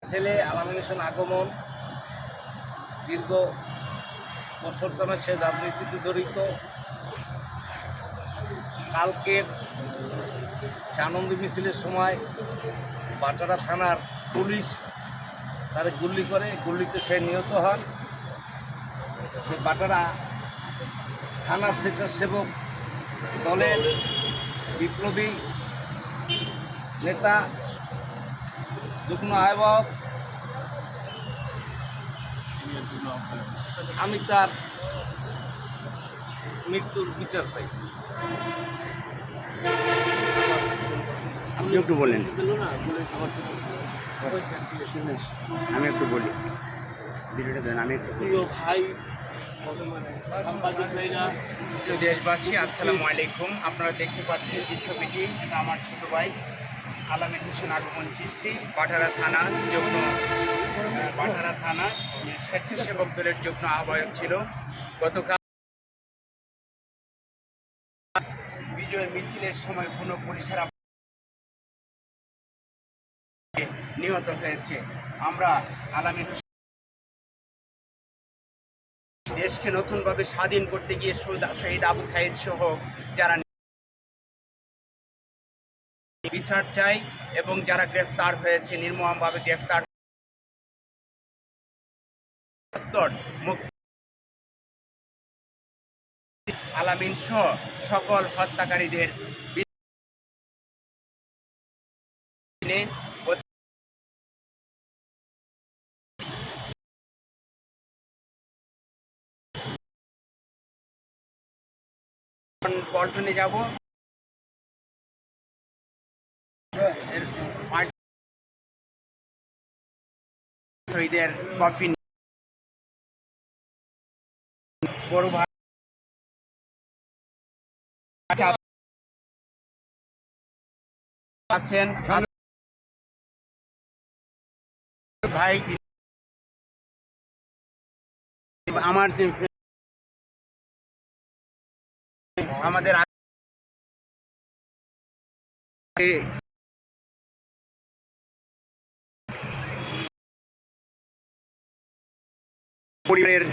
ছেলে আলামিন হোসেন আগমন দীর্ঘ বছর ধরে সে রাজনীতিতে জড়িত। কালকের সে আনন্দ মিছিলের সময় বাটারা থানার পুলিশ তারে গুলি করে, গুলিতে সে নিহত হন। সে বাটারা থানার স্বেচ্ছাসেবক দলের বিপ্লবী নেতা, যুগ্ম আহ্বায়ক। আমি তার মৃত্যুর বিচার চাই। আপনি একটু বলেন। আমি একটু বলি, ভিডিওটা দেন। আমি একটু প্রিয় ভাই, সাংবাদিক ভাইরা, প্রিয় দেশবাসী, আসসালামু আলাইকুম। আপনারা দেখতে পাচ্ছেন যে ছবিটি, এটা আমার ছোট ভাই আলামিন হোসেন আগমন চিশতি, বাটারা থানা স্বেচ্ছাসেবক দলের যুগ্ম আহ্বায়ক ছিল। গতকাল বিজয় মিছিলের সময় কোনো পুলিশের নিহত হয়েছে। আমরা আলামিন হোসেন দেশকে নতুনভাবে স্বাধীন করতে গিয়ে শহীদ আবু সাইদ সহ যারা বিচার চাই এবং যারা গ্রেফতার হয়েছে, নির্মমভাবে গ্রেফতার আলামিন সহ সকল হত্যাকারীদের পল্টনে যাব, শহীদের কফি বড় ভাই আছেন, ভাই আমার যে আমাদের পরিবারের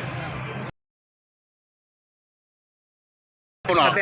সাথে